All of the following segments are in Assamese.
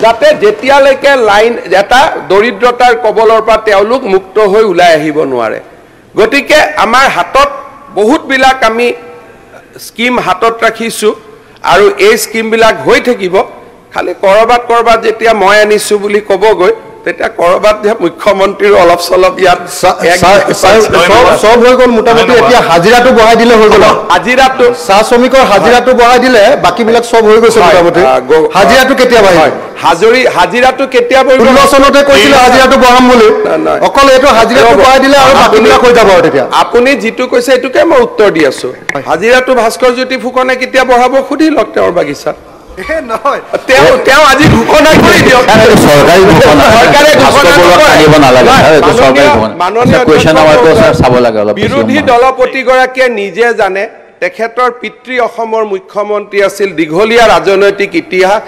যাতে যেতিয়ালৈকে লাইন এটা দৰিদ্ৰতাৰ কবলৰ পৰা তেওঁলোক মুক্ত হৈ ওলাই আহিব নোৱাৰে গতিকে আমাৰ হাতত বহুতবিলাক আমি স্কিম হাতত ৰাখিছো আৰু এই স্কিম বিলাক হৈ থাকিব খালি কৰবাত যেতিয়া মই আনিছো বুলি কবগৈ তেতিয়া কৰবাত যে মুখ্যমন্ত্ৰীৰ অলপ চলপ ইয়াত সব হৈ গ'ল মোটামুটি এতিয়া হাজিৰাটো বঢ়াই দিলে হৈ গ'ল হাজিৰাটো চাহ শ্ৰমিকৰ হাজিৰাটো বঢ়াই দিলে বাকিবিলাক সব হৈ গৈছে মোটামুটি হাজিৰাটো কেতিয়া বঢ়াই হাজিৰাটো কেতিয়া বঢ়াই 16 চনতে কৈছিলে হাজিৰাটো বঢ়াম বুলি অকল এইটো হাজিৰাটো বঢ়াই দিলে আৰু বাকিবিলাক হৈ যাব তেতিয়া আপুনি যিটো কৈছে এটোকে মই উত্তৰ দি আছো হাজিৰাটো ভাস্কৰ জ্যোতি ফুকনে কেতিয়া বঢ়াব খুদি লক তেওঁৰ বাগিচা নহয় তেওঁ আজি ঘোষণা কৰি দিয়ক চৰকাৰী ঘোষণা চৰকাৰে ঘোষণা কৰিব নালাগে এটা চৰকাৰী ঘোষণা কোৱেশ্চন আৱাৰটো চাব লাগে অলপ বিৰোধী দলপতিগৰাকীয়ে নিজে জানে তেখেতৰ পিতৃ অসমৰ মুখ্যমন্ত্ৰী আছিল দীঘলীয়া ৰাজনৈতিক ইতিহাস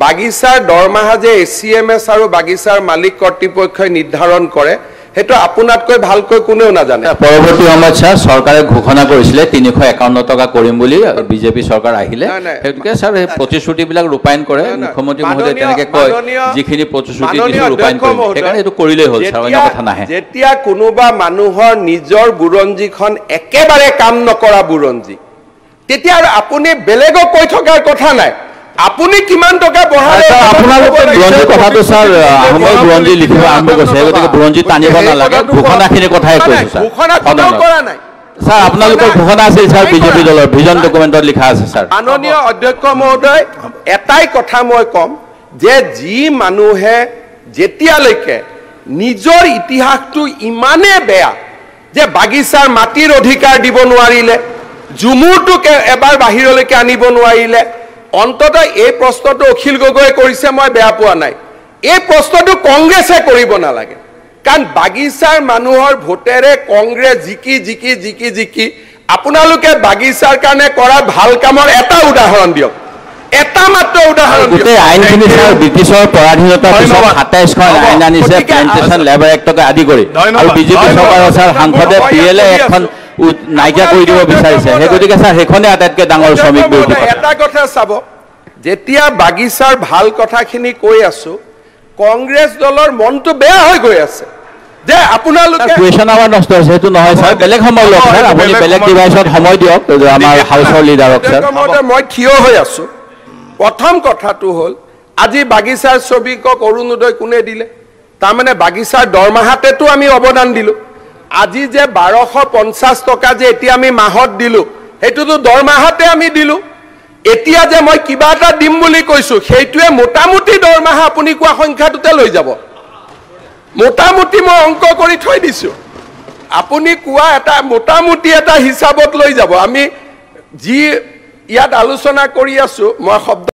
বাগিচাৰ দৰমাহা যে এচিএমএছ আৰু বাগিচাৰ মালিক কৰ্তৃপক্ষই নিৰ্ধাৰণ কৰে হেতু আপোনাতকৈ ভালকৈ কোনেও নাজানে পৰৱৰ্তী সময়ত স্যাৰ চৰকাৰে ঘোষণা কৰিছিলে 351 টকা কৰিম বুলি বিজেপি চৰকাৰ আহিলে হেতুকে স্যাৰ এই প্ৰতিশ্ৰুতিবিলাক ৰূপায়ণ কৰে মুখ্যমন্ত্ৰী মহোদয় তেনেকে কয় যিখিনি প্ৰতিশ্ৰুতি দিছে ৰূপায়ণ কৰে সেইকাৰণে এটো কৰিলেই হ'ল স্যাৰ অন্য কথা নাহে যেতিয়া কোনোবা মানুহৰ নিজৰ বুৰঞ্জীখন একেবাৰে কাম নকৰা বুৰঞ্জী তেতিয়া আপুনি বেলেগক কৈ থকাৰ কথা নাই আপুনি কিমান টকা বঢ়ালে আপোনালোকে বুৰঞ্জী কথাটো স্যাৰ আহমৰ বুৰঞ্জী লিখিব আৰম্ভ কৰিছে গতিকে বুৰঞ্জী টানিব নালাগে ঘোষণাখিনি কথাই কৈছো স্যাৰ ঘোষণা কোনেও কৰা নাই স্যাৰ আপোনালোকৰ ঘোষণা আছিল স্যাৰ বিজেপি দলৰ ভিজন ডকুমেণ্টত লিখা আছে স্যাৰ মাননীয় অধ্যক্ষ মহোদয় এটাই কথা মই কম যে যি মানুহে যেতিয়ালৈকে নিজৰ ইতিহাসটো ইমানে বেয়া যে বাগিচাৰ মাটিৰ অধিকাৰ দিব নোৱাৰিলে জুমুৰটোকে এবাৰ বাহিৰলৈকে আনিব নোৱাৰিলে অন্তত এই প্ৰশ্নটো অখিল গগৈ কৰিছে মই বেয়া পোৱা নাই এই প্ৰশ্নটো কংগ্ৰেছে কৰিব নালাগে কাৰণ বাগিচাৰ মানুহৰ ভোটেৰে কংগ্ৰেছ জিকি আপোনালোকে বাগিচাৰ কাৰণে কৰা ভাল কামৰ এটা উদাহৰণ দিয়ক এটা মাত্ৰ উদাহৰণ দিয়ক গোটেই আইনখিনি স্যাৰ ব্ৰিটিছৰ পৰাধীনতাৰ পিছত 27খন আইন আনিছে প্লেন্টেশন লেবাৰ এক্টকে আদি কৰি আৰু বিজেপি চৰকাৰৰ স্যাৰ সাংসদে পিএলএ এখন নাইকিয়া কৰি দিব বিচাৰিছে সেই গতিকে স্যাৰ হেখনে আটাইতকৈ ডাঙৰ শ্ৰমিক বিৰোধী এটা কথা চাব যেতিয়া বাগিচাৰ ভাল কথাখিনি কৈ আছো কংগ্ৰেছ দলৰ মনটো বেয়া হৈ গৈ আছে যে আপোনালোকে কোৱেশ্চন আৱাৰ নষ্ট হৈছে হেতু নহয় স্যাৰ বেলেগ সময় লওক স্যাৰ আপুনি বেলেগ ডিভাইসত সময় দিয়ক আমাৰ হাউসৰ লিডাৰক স্যাৰ মই থিয় হৈ আছো প্ৰথম কথাটো হ'ল আজি বাগিচাৰ শ্ৰমিকক অৰুণোদয় কোনে দিলে তাৰ মানে বাগিচাৰ দৰমাহাতেতো আমি অৱদান দিলো আজি যে 1250 টকা যে এতিয়া আমি মাহত দিলো হেতুটো দৰমাহাতে আমি দিলো এতিয়া যে মই কিবা এটা দিম বুলি কৈছো সেইটোৱে মোটামুটি দৰমাহা আপুনি কোৱা সংখ্যাটোতে লৈ যাব মোটামুটি মই অংক কৰি থৈ দিছো আপুনি কোৱা এটা মোটামুটি এটা হিচাপত লৈ যাব আমি যি ইয়াত আলোচনা কৰি আছো মই শব্দ